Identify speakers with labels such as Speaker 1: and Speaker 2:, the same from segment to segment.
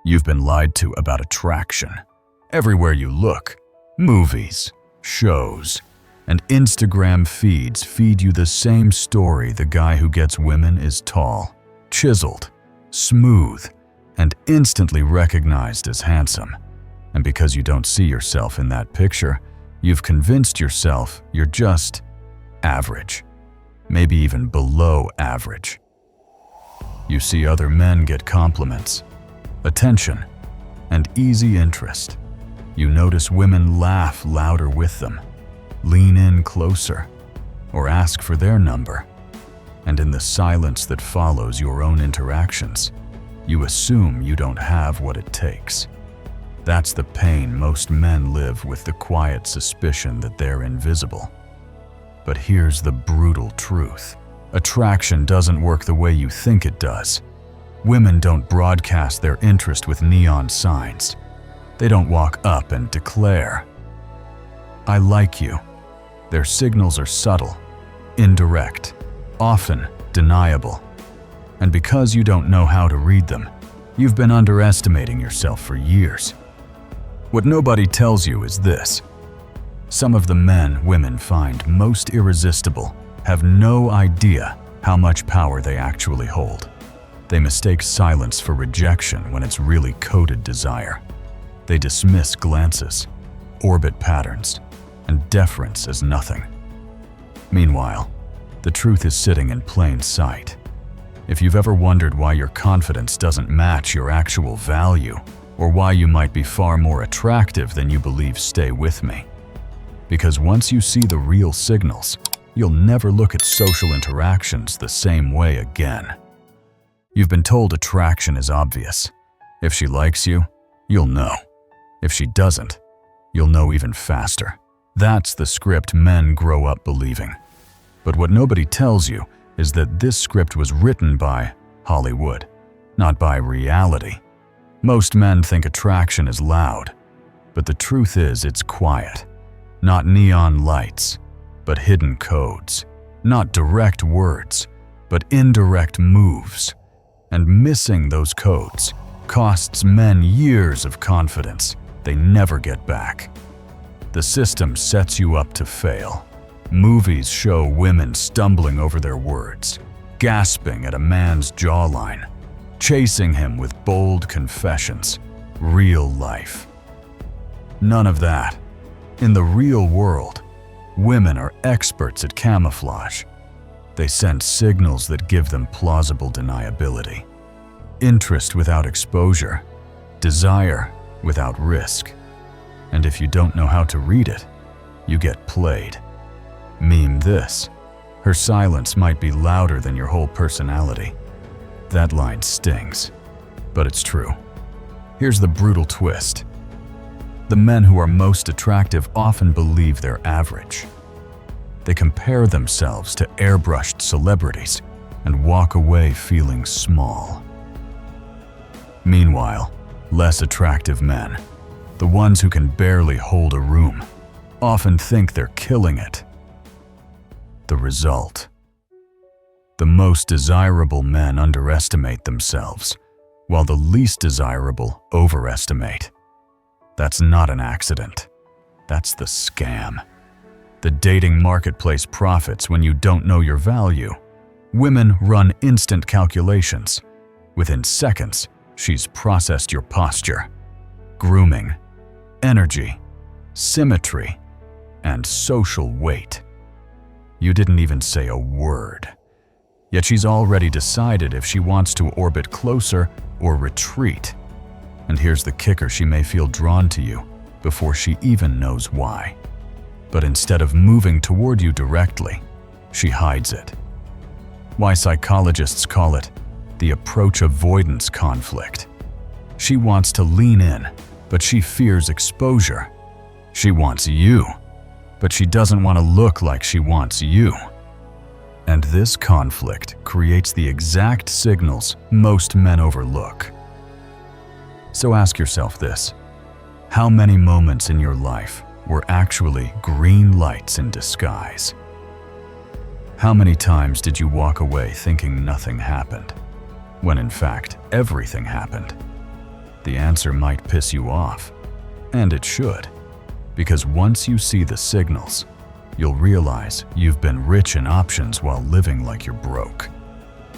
Speaker 1: You've been lied to about attraction. Everywhere you look, movies, shows, and Instagram feeds feed you the same story. The guy who gets women is tall, chiseled, smooth, and instantly recognized as handsome. And because you don't see yourself in that picture, you've convinced yourself you're just average, maybe even below average. You see other men get compliments, attention, and easy interest. You notice women laugh louder with them, lean in closer, or ask for their number. And in the silence that follows your own interactions, you assume you don't have what it takes. That's the pain most men live with, the quiet suspicion that they're invisible. But here's the brutal truth. Attraction doesn't work the way you think it does. Women don't broadcast their interest with neon signs. They don't walk up and declare, "I like you." Their signals are subtle, indirect, often deniable. And because you don't know how to read them, you've been underestimating yourself for years. What nobody tells you is this: some of the men women find most irresistible have no idea how much power they actually hold. They mistake silence for rejection when it's really coded desire. They dismiss glances, orbit patterns, and deference as nothing. Meanwhile, the truth is sitting in plain sight. If you've ever wondered why your confidence doesn't match your actual value, or why you might be far more attractive than you believe, stay with me. Because once you see the real signals, you'll never look at social interactions the same way again. You've been told attraction is obvious. If she likes you, you'll know. If she doesn't, you'll know even faster. That's the script men grow up believing. But what nobody tells you is that this script was written by Hollywood, not by reality. Most men think attraction is loud, but the truth is it's quiet. Not neon lights, but hidden codes. Not direct words, but indirect moves. And missing those codes costs men years of confidence they never get back. The system sets you up to fail. Movies show women stumbling over their words, gasping at a man's jawline, chasing him with bold confessions. Real life. None of that. In the real world, women are experts at camouflage. They send signals that give them plausible deniability. Interest without exposure, desire without risk. And if you don't know how to read it, you get played. Meme this: her silence might be louder than your whole personality. That line stings, but it's true. Here's the brutal twist. The men who are most attractive often believe they're average. They compare themselves to airbrushed celebrities and walk away feeling small. Meanwhile, less attractive men, the ones who can barely hold a room, often think they're killing it. The result: the most desirable men underestimate themselves, while the least desirable overestimate. That's not an accident. That's the scam. The dating marketplace profits when you don't know your value. Women run instant calculations. Within seconds, she's processed your posture, grooming, energy, symmetry, and social weight. You didn't even say a word. Yet she's already decided if she wants to orbit closer or retreat. And here's the kicker: she may feel drawn to you before she even knows why. But instead of moving toward you directly, she hides it. Why psychologists call it the approach avoidance conflict. She wants to lean in, but she fears exposure. She wants you, but she doesn't want to look like she wants you. And this conflict creates the exact signals most men overlook. So ask yourself this: how many moments in your life were actually green lights in disguise? How many times did you walk away thinking nothing happened, when in fact everything happened? The answer might piss you off. And it should. Because once you see the signals, you'll realize you've been rich in options while living like you're broke.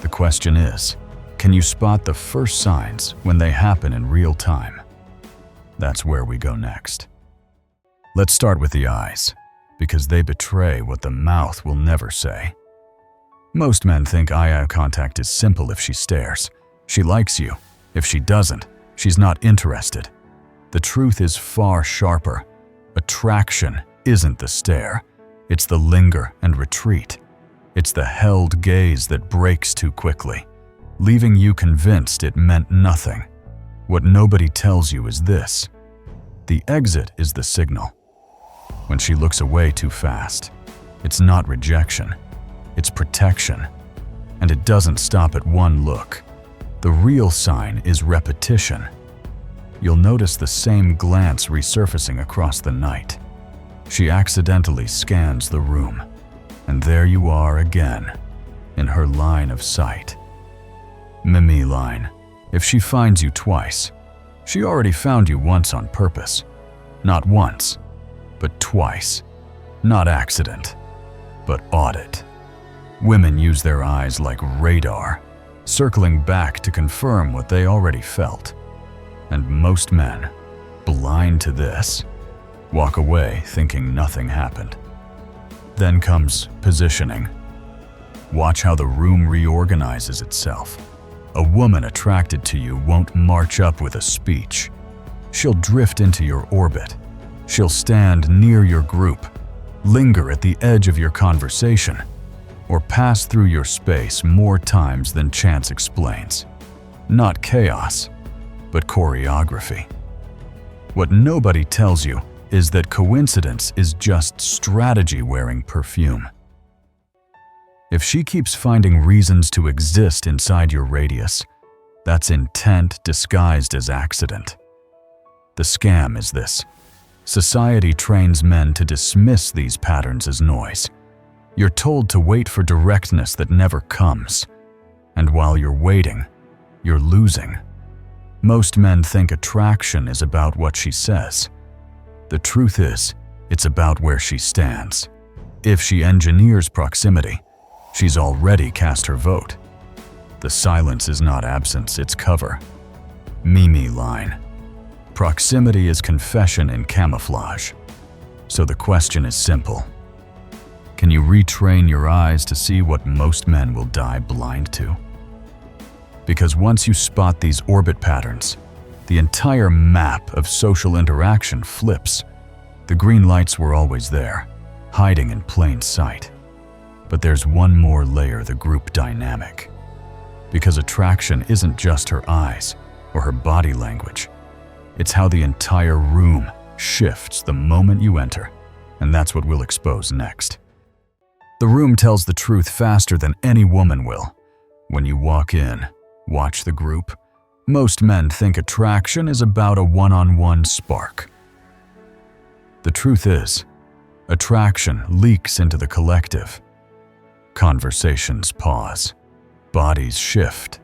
Speaker 1: The question is, can you spot the first signs when they happen in real time? That's where we go next. Let's start with the eyes, because they betray what the mouth will never say. Most men think eye contact is simple if she stares. She likes you. If she doesn't, she's not interested. The truth is far sharper. Attraction isn't the stare. It's the linger and retreat. It's the held gaze that breaks too quickly, leaving you convinced it meant nothing. What nobody tells you is this: the exit is the signal. When she looks away too fast, it's not rejection, it's protection. And it doesn't stop at one look. The real sign is repetition. You'll notice the same glance resurfacing across the night. She accidentally scans the room, and there you are again, in her line of sight. Mimi line. If she finds you twice, she already found you once on purpose. Not once, but twice. Not accident, but audit. Women use their eyes like radar, circling back to confirm what they already felt. And most men, blind to this, walk away thinking nothing happened. Then comes positioning. Watch how the room reorganizes itself. A woman attracted to you won't march up with a speech. She'll drift into your orbit. She'll stand near your group, linger at the edge of your conversation, or pass through your space more times than chance explains. Not chaos, but choreography. What nobody tells you is that coincidence is just strategy wearing perfume. If she keeps finding reasons to exist inside your radius, that's intent disguised as accident. The scam is this: society trains men to dismiss these patterns as noise. You're told to wait for directness that never comes. And while you're waiting, you're losing. Most men think attraction is about what she says. The truth is, it's about where she stands. If she engineers proximity, she's already cast her vote. The silence is not absence, it's cover. Mimi line. Proximity is confession in camouflage. So the question is simple. Can you retrain your eyes to see what most men will die blind to? Because once you spot these orbit patterns, the entire map of social interaction flips. The green lights were always there, hiding in plain sight. But there's one more layer: the group dynamic. Because attraction isn't just her eyes or her body language. It's how the entire room shifts the moment you enter, and that's what we'll expose next. The room tells the truth faster than any woman will. When you walk in, watch the group. Most men think attraction is about a one-on-one spark. The truth is, attraction leaks into the collective. Conversations pause, bodies shift,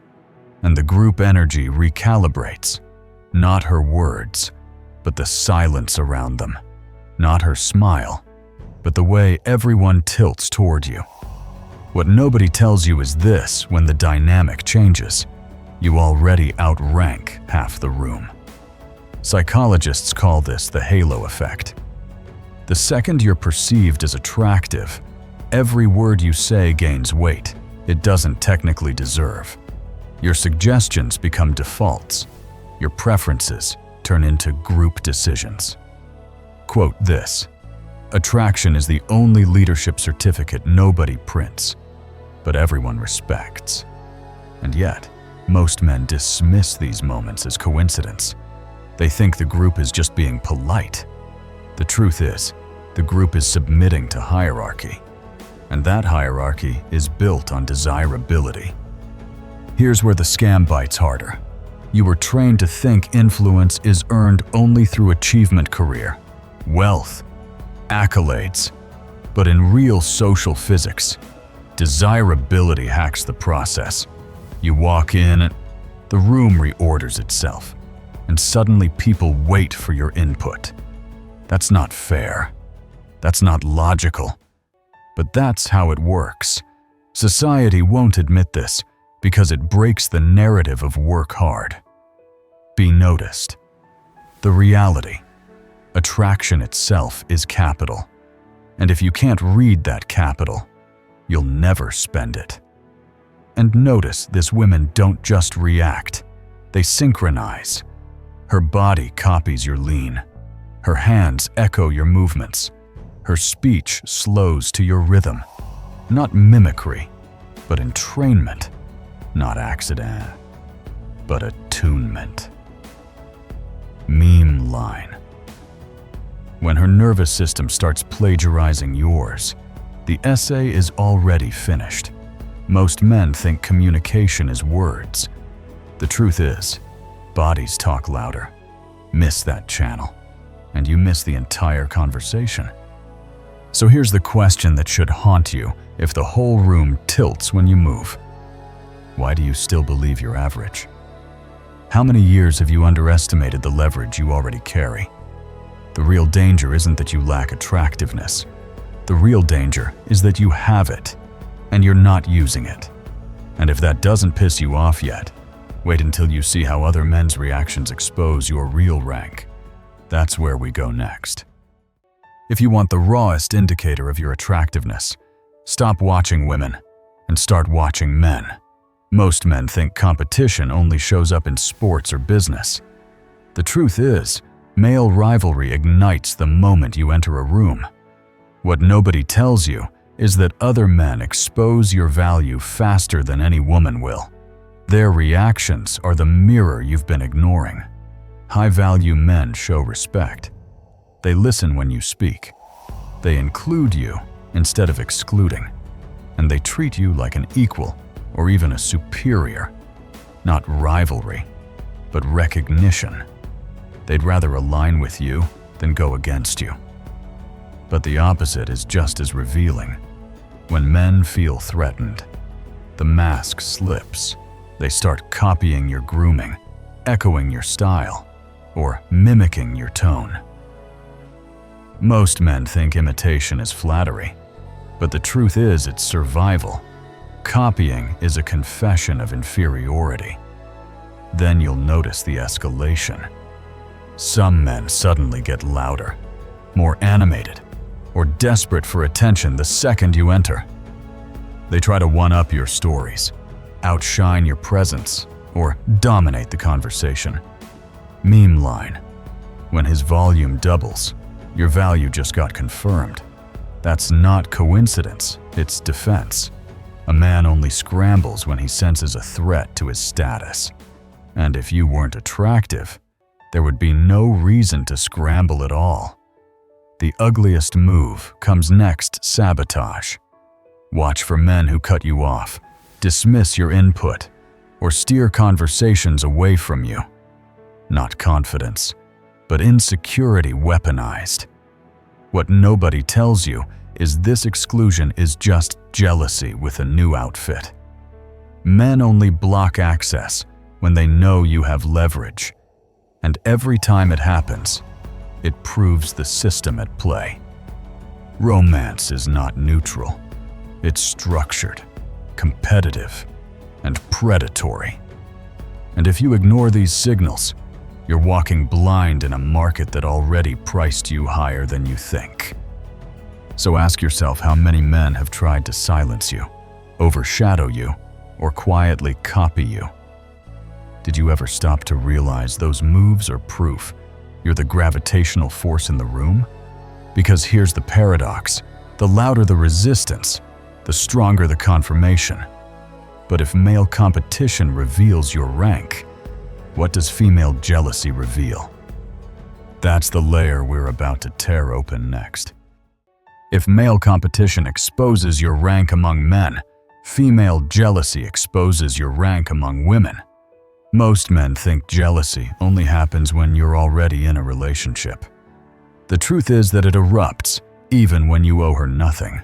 Speaker 1: and the group energy recalibrates. Not her words, but the silence around them. Not her smile, but the way everyone tilts toward you. What nobody tells you is this: when the dynamic changes, you already outrank half the room. Psychologists call this the halo effect. The second you're perceived as attractive, every word you say gains weight it doesn't technically deserve. Your suggestions become defaults. Your preferences turn into group decisions. Quote this: attraction is the only leadership certificate nobody prints, but everyone respects. And yet, most men dismiss these moments as coincidence. They think the group is just being polite. The truth is, the group is submitting to hierarchy, and that hierarchy is built on desirability. Here's where the scam bites harder. You were trained to think influence is earned only through achievement, career, wealth, accolades. But in real social physics, desirability hacks the process. You walk in, and the room reorders itself. and suddenly people wait for your input. That's not fair. That's not logical. But that's how it works. Society won't admit this because it breaks the narrative of work hard. Be noticed. The reality. Attraction itself is capital. And if you can't read that capital, you'll never spend it. And notice this: women don't just react, they synchronize. Her body copies your lean. Her hands echo your movements. Her speech slows to your rhythm. Not mimicry, but entrainment. Not accident, but attunement. Meme line. When her nervous system starts plagiarizing yours, the essay is already finished. Most men think communication is words. The truth is, bodies talk louder. Miss that channel, and you miss the entire conversation. So here's the question that should haunt you if the whole room tilts when you move. Why do you still believe you're average? How many years have you underestimated the leverage you already carry? The real danger isn't that you lack attractiveness. The real danger is that you have it, and you're not using it. And if that doesn't piss you off yet, wait until you see how other men's reactions expose your real rank. That's where we go next. If you want the rawest indicator of your attractiveness, stop watching women and start watching men. Most men think competition only shows up in sports or business. The truth is, male rivalry ignites the moment you enter a room. What nobody tells you is that other men expose your value faster than any woman will. Their reactions are the mirror you've been ignoring. High-value men show respect. They listen when you speak. They include you instead of excluding. And they treat you like an equal or even a superior. Not rivalry, but recognition. They'd rather align with you than go against you. But the opposite is just as revealing. When men feel threatened, the mask slips. They start copying your grooming, echoing your style, or mimicking your tone. Most men think imitation is flattery, but the truth is it's survival. Copying is a confession of inferiority. Then you'll notice the escalation. Some men suddenly get louder, more animated, or desperate for attention the second you enter. They try to one-up your stories, outshine your presence, or dominate the conversation. Meme line. When his volume doubles, your value just got confirmed. That's not coincidence, it's defense. A man only scrambles when he senses a threat to his status. And if you weren't attractive, there would be no reason to scramble at all. The ugliest move comes next: sabotage. Watch for men who cut you off, dismiss your input, or steer conversations away from you. Not confidence, but insecurity weaponized. What nobody tells you is this exclusion is just jealousy with a new outfit. Men only block access when they know you have leverage. And every time it happens, it proves the system at play. Romance is not neutral. It's structured, competitive, and predatory. And if you ignore these signals, you're walking blind in a market that already priced you higher than you think. So ask yourself how many men have tried to silence you, overshadow you, or quietly copy you. Did you ever stop to realize those moves are proof you're the gravitational force in the room? Because here's the paradox: the louder the resistance, the stronger the confirmation. But if male competition reveals your rank, what does female jealousy reveal? That's the layer we're about to tear open next. If male competition exposes your rank among men, female jealousy exposes your rank among women. Most men think jealousy only happens when you're already in a relationship. The truth is that it erupts even when you owe her nothing.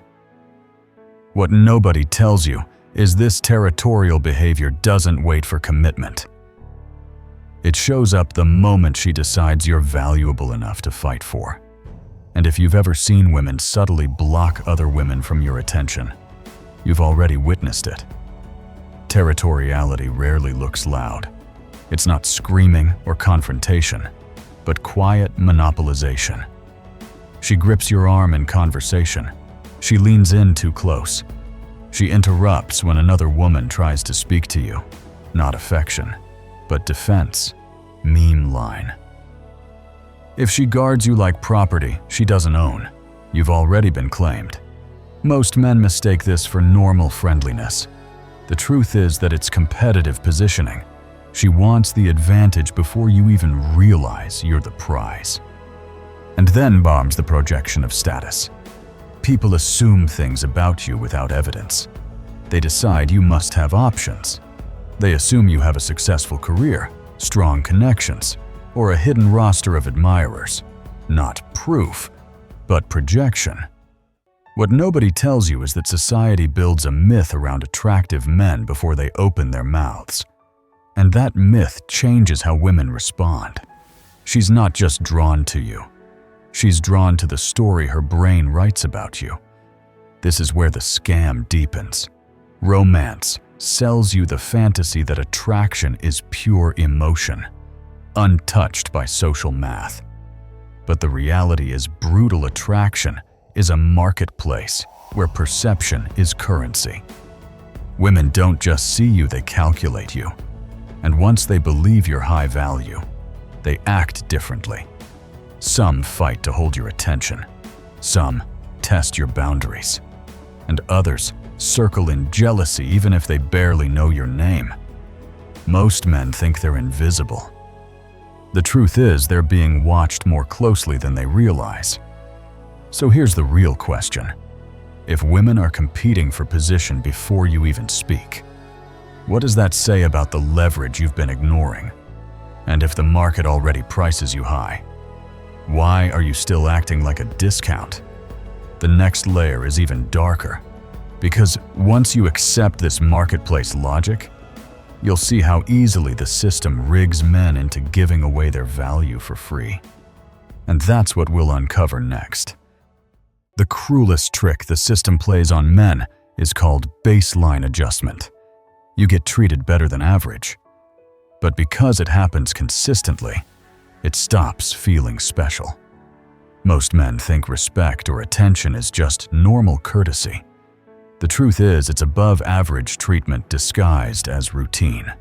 Speaker 1: What nobody tells you is this territorial behavior doesn't wait for commitment. It shows up the moment she decides you're valuable enough to fight for. And if you've ever seen women subtly block other women from your attention, you've already witnessed it. Territoriality rarely looks loud. It's not screaming or confrontation, but quiet monopolization. She grips your arm in conversation. She leans in too close. She interrupts when another woman tries to speak to you. Not affection, but defense. Meme line. If she guards you like property she doesn't own, you've already been claimed. Most men mistake this for normal friendliness. The truth is that it's competitive positioning. She wants the advantage before you even realize you're the prize. And then bombs the projection of status. People assume things about you without evidence. They decide you must have options. They assume you have a successful career, strong connections, or a hidden roster of admirers. Not proof, but projection. What nobody tells you is that society builds a myth around attractive men before they open their mouths. And that myth changes how women respond. She's not just drawn to you. She's drawn to the story her brain writes about you. This is where the scam deepens. Romance sells you the fantasy that attraction is pure emotion, untouched by social math. But the reality is brutal attraction is a marketplace where perception is currency. Women don't just see you, they calculate you. And once they believe you're high value, they act differently. Some fight to hold your attention. Some test your boundaries. And others circle in jealousy even if they barely know your name. Most men think they're invisible. The truth is they're being watched more closely than they realize. So here's the real question. If women are competing for position before you even speak, what does that say about the leverage you've been ignoring? And if the market already prices you high, why are you still acting like a discount? The next layer is even darker, because once you accept this marketplace logic, you'll see how easily the system rigs men into giving away their value for free. And that's what we'll uncover next. The cruelest trick the system plays on men is called baseline adjustment. You get treated better than average. But because it happens consistently, it stops feeling special. Most men think respect or attention is just normal courtesy. The truth is, it's above average treatment disguised as routine.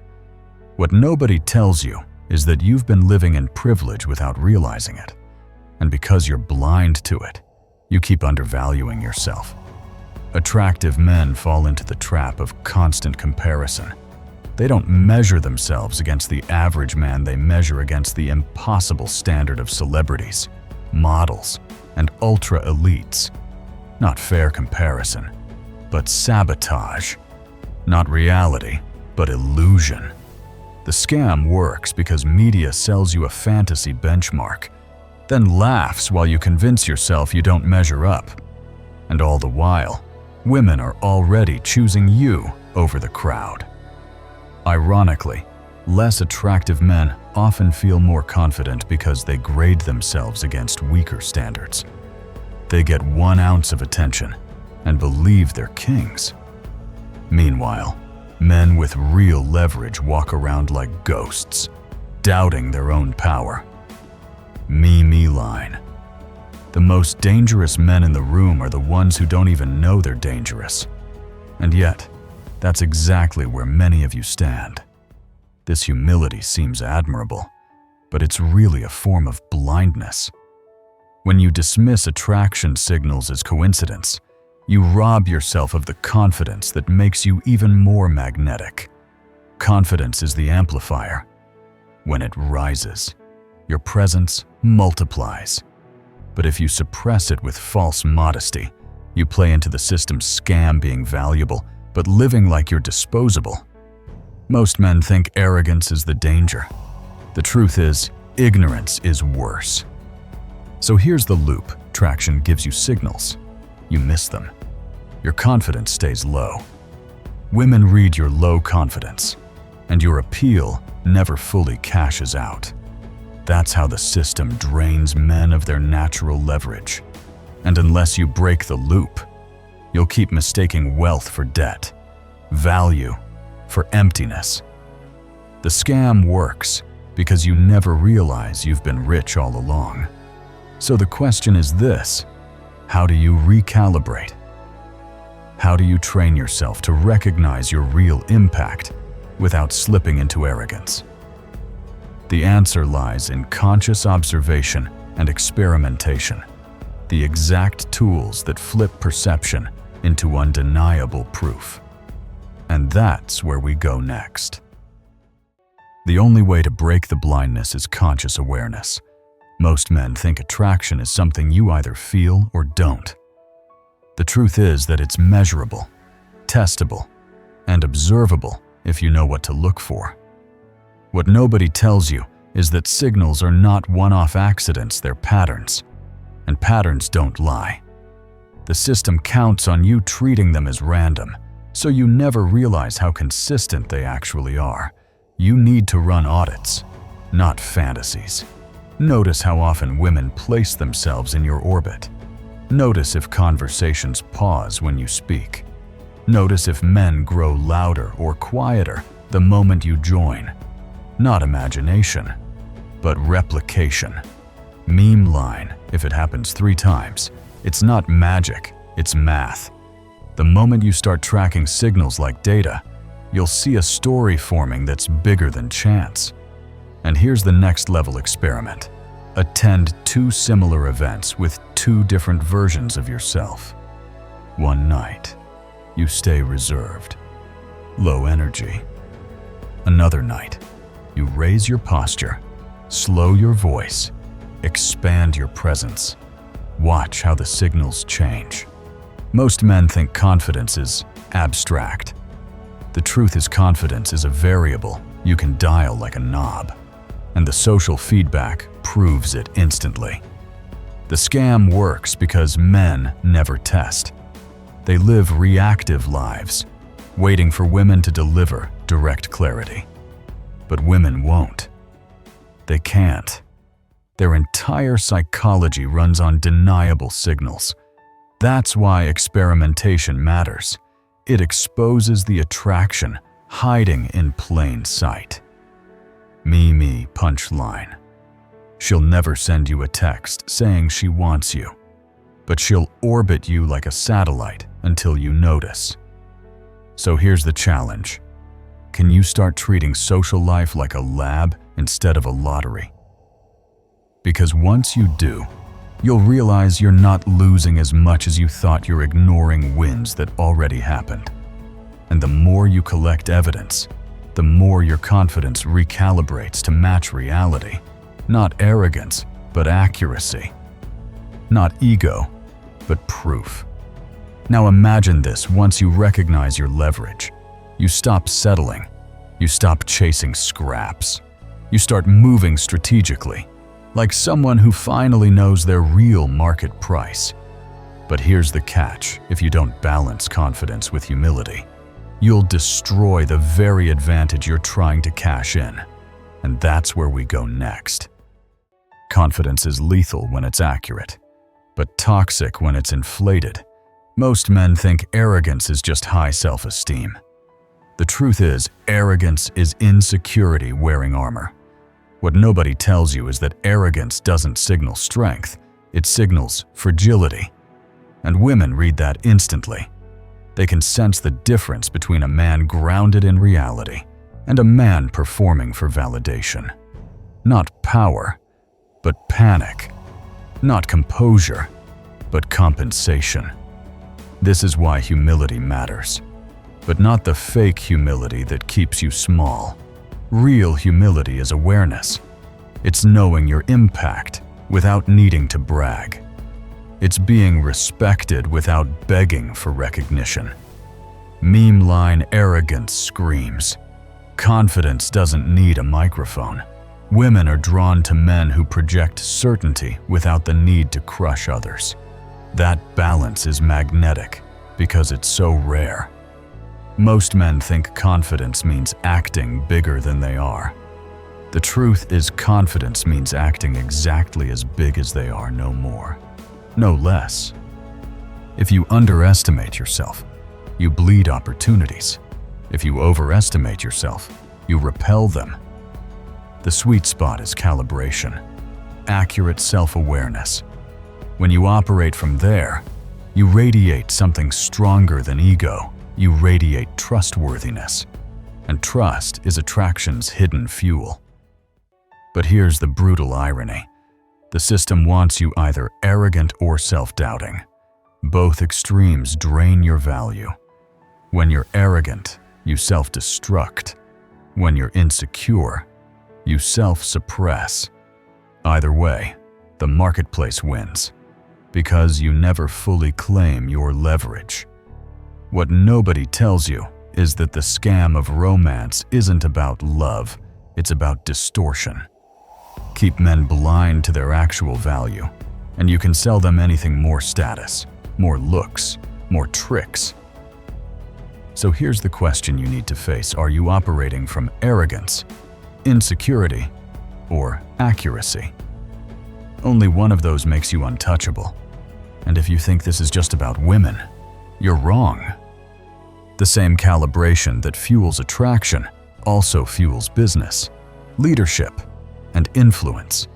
Speaker 1: What nobody tells you is that you've been living in privilege without realizing it. And because you're blind to it, you keep undervaluing yourself. Attractive men fall into the trap of constant comparison. They don't measure themselves against the average man, they measure against the impossible standard of celebrities, models, and ultra-elites. Not fair comparison, but sabotage. Not reality, but illusion. The scam works because media sells you a fantasy benchmark, then laughs while you convince yourself you don't measure up. And all the while, women are already choosing you over the crowd. Ironically, less attractive men often feel more confident because they grade themselves against weaker standards. They get 1 ounce of attention and believe they're kings. Meanwhile, men with real leverage walk around like ghosts, doubting their own power. Me line. The most dangerous men in the room are the ones who don't even know they're dangerous. And yet, that's exactly where many of you stand. This humility seems admirable, but it's really a form of blindness. When you dismiss attraction signals as coincidence, you rob yourself of the confidence that makes you even more magnetic. Confidence is the amplifier. When it rises, your presence multiplies. But if you suppress it with false modesty, you play into the system's scam being valuable, but living like you're disposable. Most men think arrogance is the danger. The truth is, ignorance is worse. So here's the loop. Traction gives you signals. You miss them. Your confidence stays low. Women read your low confidence. and your appeal never fully cashes out. That's how the system drains men of their natural leverage. And unless you break the loop, you'll keep mistaking wealth for debt, value for emptiness. The scam works because you never realize you've been rich all along. So the question is this: how do you recalibrate? How do you train yourself to recognize your real impact without slipping into arrogance? The answer lies in conscious observation and experimentation, the exact tools that flip perception into undeniable proof. And that's where we go next. The only way to break the blindness is conscious awareness. Most men think attraction is something you either feel or don't. The truth is that it's measurable, testable, and observable if you know what to look for. What nobody tells you is that signals are not one-off accidents, they're patterns. And patterns don't lie. The system counts on you treating them as random, so you never realize how consistent they actually are. You need to run audits, not fantasies. Notice how often women place themselves in your orbit. Notice if conversations pause when you speak. Notice if men grow louder or quieter the moment you join. Not imagination, but replication. Meme line, if it happens 3 times, it's not magic, it's math. The moment you start tracking signals like data, you'll see a story forming that's bigger than chance. And here's the next level experiment. Attend 2 similar events with 2 different versions of yourself. One night, you stay reserved, low energy. Another night, you raise your posture, slow your voice, expand your presence. Watch how the signals change. Most men think confidence is abstract. The truth is, confidence is a variable you can dial like a knob, and the social feedback proves it instantly. The scam works because men never test. They live reactive lives, waiting for women to deliver direct clarity. But women won't. They can't. Their entire psychology runs on deniable signals. That's why experimentation matters. It exposes the attraction hiding in plain sight. Me punchline. She'll never send you a text saying she wants you, but she'll orbit you like a satellite until you notice. So here's the challenge. Can you start treating social life like a lab instead of a lottery? Because once you do, you'll realize you're not losing as much as you thought. You're ignoring wins that already happened. And the more you collect evidence, the more your confidence recalibrates to match reality. Not arrogance, but accuracy. Not ego, but proof. Now imagine this: once you recognize your leverage, you stop settling, you stop chasing scraps, you start moving strategically, like someone who finally knows their real market price. But here's the catch: if you don't balance confidence with humility, you'll destroy the very advantage you're trying to cash in. And that's where we go next. Confidence is lethal when it's accurate, but toxic when it's inflated. Most men think arrogance is just high self-esteem. The truth is, arrogance is insecurity wearing armor. What nobody tells you is that arrogance doesn't signal strength, it signals fragility. And women read that instantly. They can sense the difference between a man grounded in reality and a man performing for validation. Not power, but panic. Not composure, but compensation. This is why humility matters, but not the fake humility that keeps you small. Real humility is awareness. It's knowing your impact without needing to brag. It's being respected without begging for recognition. Meme line arrogance screams. Confidence doesn't need a microphone. Women are drawn to men who project certainty without the need to crush others. That balance is magnetic because it's so rare. Most men think confidence means acting bigger than they are. The truth is, confidence means acting exactly as big as they are, no more, no less. If you underestimate yourself, you bleed opportunities. If you overestimate yourself, you repel them. The sweet spot is calibration, accurate self-awareness. When you operate from there, you radiate something stronger than ego. You radiate trustworthiness. And trust is attraction's hidden fuel. But here's the brutal irony. The system wants you either arrogant or self-doubting. Both extremes drain your value. When you're arrogant, you self-destruct. When you're insecure, you self-suppress. Either way, the marketplace wins, because you never fully claim your leverage. What nobody tells you is that the scam of romance isn't about love, it's about distortion. Keep men blind to their actual value, and you can sell them anything: more status, more looks, more tricks. So here's the question you need to face. Are you operating from arrogance, insecurity, or accuracy? Only one of those makes you untouchable. And if you think this is just about women, you're wrong. The same calibration that fuels attraction also fuels business, leadership, and influence.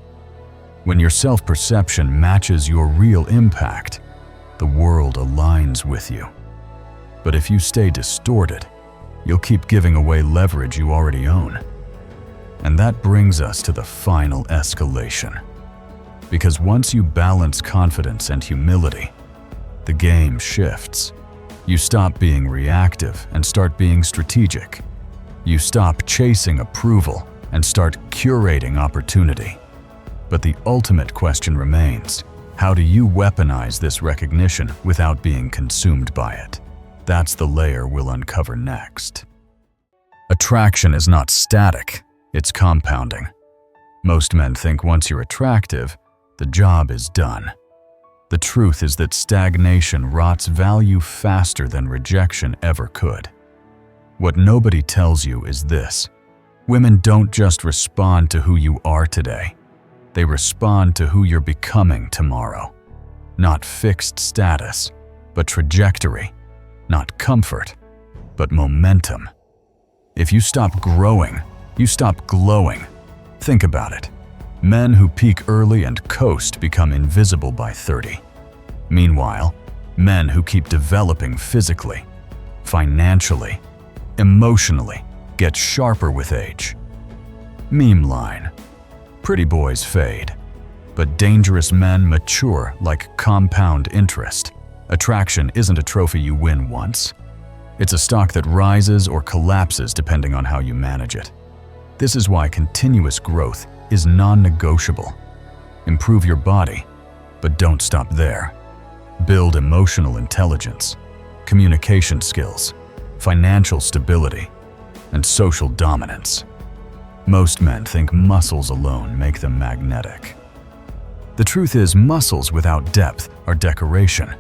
Speaker 1: When your self-perception matches your real impact, the world aligns with you. But if you stay distorted, you'll keep giving away leverage you already own. And that brings us to the final escalation. Because once you balance confidence and humility, the game shifts. You stop being reactive and start being strategic. You stop chasing approval and start curating opportunity. But the ultimate question remains: how do you weaponize this recognition without being consumed by it? That's the layer we'll uncover next. Attraction is not static, it's compounding. Most men think once you're attractive, the job is done. The truth is that stagnation rots value faster than rejection ever could. What nobody tells you is this: women don't just respond to who you are today. They respond to who you're becoming tomorrow. Not fixed status, but trajectory. Not comfort, but momentum. If you stop growing, you stop glowing. Think about it. Men who peak early and coast become invisible by 30. Meanwhile, men who keep developing physically, financially, emotionally get sharper with age. Meme line: pretty boys fade, but dangerous men mature like compound interest. Attraction isn't a trophy you win once. It's a stock that rises or collapses depending on how you manage it. This is why continuous growth is non-negotiable. Improve your body, but don't stop there. Build emotional intelligence, communication skills, financial stability, and social dominance. Most men think muscles alone make them magnetic. The truth is, muscles without depth are decoration.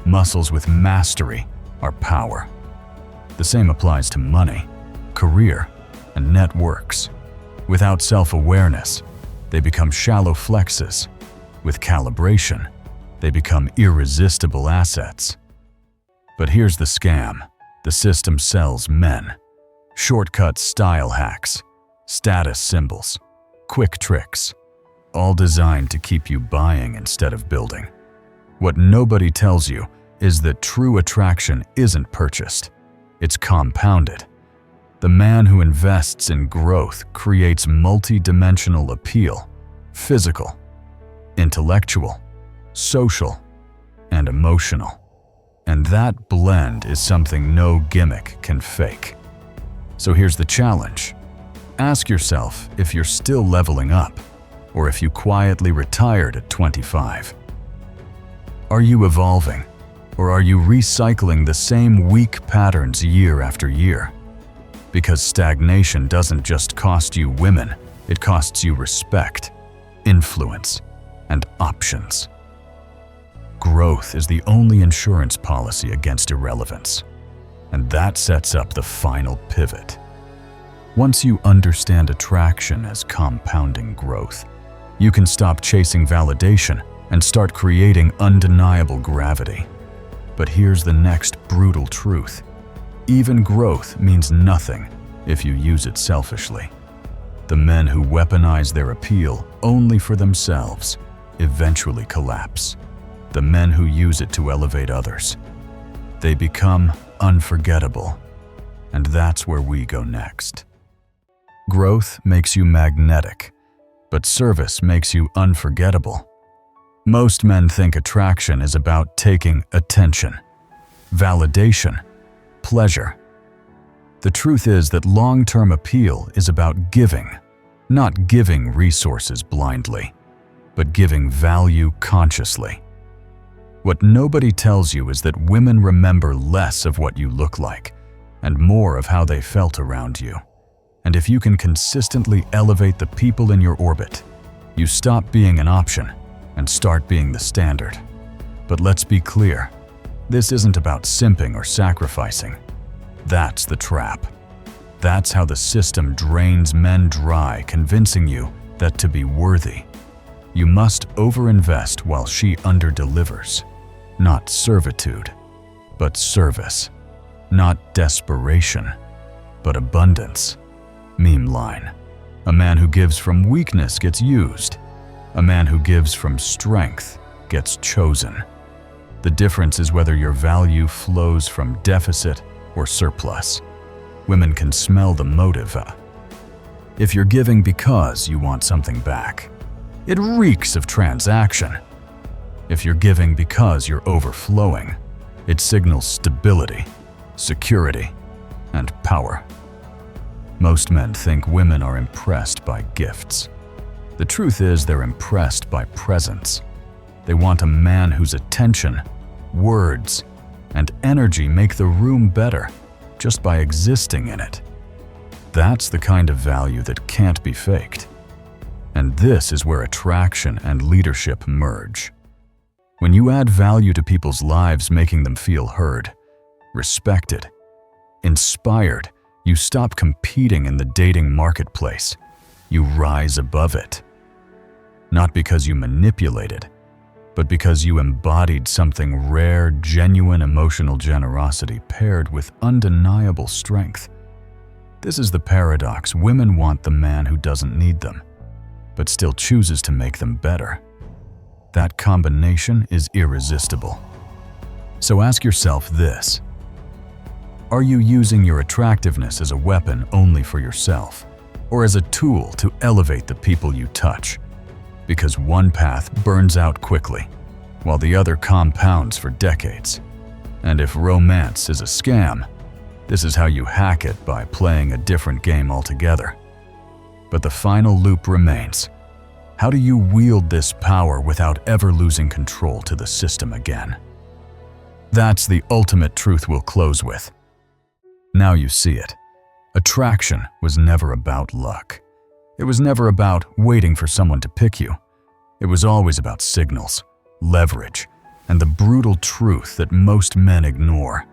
Speaker 1: Muscles with mastery are power. The same applies to money, career, and networks. Without self-awareness, they become shallow flexes. With calibration, they become irresistible assets. But here's the scam: the system sells men. Shortcut style hacks, status symbols, quick tricks, all designed to keep you buying instead of building. What nobody tells you is that true attraction isn't purchased, it's compounded. The man who invests in growth creates multi-dimensional appeal: physical, intellectual, social, and emotional. And that blend is something no gimmick can fake. So here's the challenge. Ask yourself if you're still leveling up, or if you quietly retired at 25. Are you evolving, or are you recycling the same weak patterns year after year? Because stagnation doesn't just cost you women, it costs you respect, influence, and options. Growth is the only insurance policy against irrelevance. And that sets up the final pivot. Once you understand attraction as compounding growth, you can stop chasing validation and start creating undeniable gravity. But here's the next brutal truth. Even growth means nothing if you use it selfishly. The men who weaponize their appeal only for themselves eventually collapse. The men who use it to elevate others, they become unforgettable. And that's where we go next. Growth makes you magnetic, but service makes you unforgettable. Most men think attraction is about taking attention, validation, pleasure. The truth is that long-term appeal is about giving, not giving resources blindly, but giving value consciously. What nobody tells you is that women remember less of what you look like and more of how they felt around you. And if you can consistently elevate the people in your orbit, you stop being an option and start being the standard. But let's be clear, this isn't about simping or sacrificing. That's the trap. That's how the system drains men dry, convincing you that to be worthy, you must overinvest while she underdelivers. Not servitude, but service. Not desperation, but abundance. Meme line. A man who gives from weakness gets used. A man who gives from strength gets chosen. The difference is whether your value flows from deficit or surplus. Women can smell the motive. If you're giving because you want something back, it reeks of transaction. If you're giving because you're overflowing, it signals stability, security, and power. Most men think women are impressed by gifts. The truth is they're impressed by presence. They want a man whose attention, words, and energy make the room better just by existing in it. That's the kind of value that can't be faked. And this is where attraction and leadership merge. When you add value to people's lives, making them feel heard, respected, inspired, you stop competing in the dating marketplace. You rise above it. Not because you manipulated, but because you embodied something rare, genuine emotional generosity paired with undeniable strength. This is the paradox. Women want the man who doesn't need them, but still chooses to make them better. That combination is irresistible. So ask yourself this: are you using your attractiveness as a weapon only for yourself, or as a tool to elevate the people you touch? Because one path burns out quickly, while the other compounds for decades. And if romance is a scam, this is how you hack it, by playing a different game altogether. But the final loop remains. How do you wield this power without ever losing control to the system again? That's the ultimate truth we'll close with. Now you see it. Attraction was never about luck. It was never about waiting for someone to pick you. It was always about signals, leverage, and the brutal truth that most men ignore.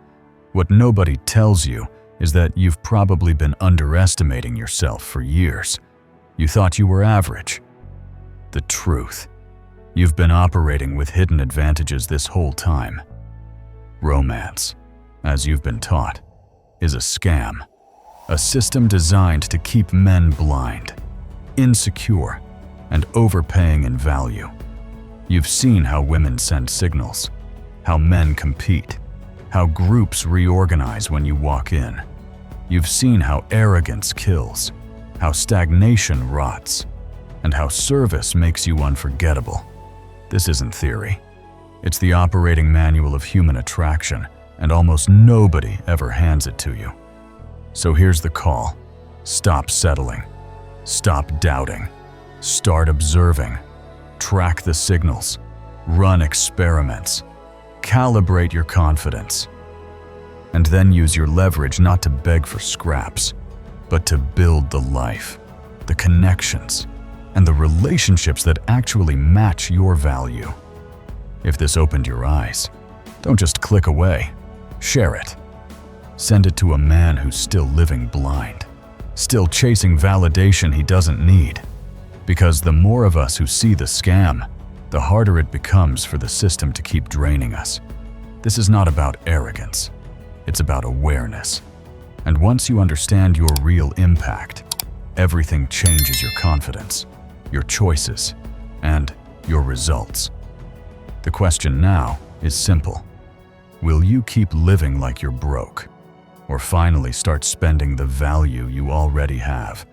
Speaker 1: What nobody tells you is that you've probably been underestimating yourself for years. You thought you were average. The truth: you've been operating with hidden advantages this whole time. Romance, as you've been taught, is a scam. A system designed to keep men blind, insecure, and overpaying in value. You've seen how women send signals, how men compete, how groups reorganize when you walk in. You've seen how arrogance kills, how stagnation rots, and how service makes you unforgettable. This isn't theory. It's the operating manual of human attraction, and almost nobody ever hands it to you. So here's the call. Stop settling. Stop doubting. Start observing. Track the signals. Run experiments. Calibrate your confidence. And then use your leverage not to beg for scraps, but to build the life, the connections, and the relationships that actually match your value. If this opened your eyes, don't just click away. Share it. Send it to a man who's still living blind, still chasing validation he doesn't need. Because the more of us who see the scam, the harder it becomes for the system to keep draining us. This is not about arrogance. It's about awareness. And once you understand your real impact, everything changes: your confidence, your choices, and your results. The question now is simple. Will you keep living like you're broke, or finally start spending the value you already have?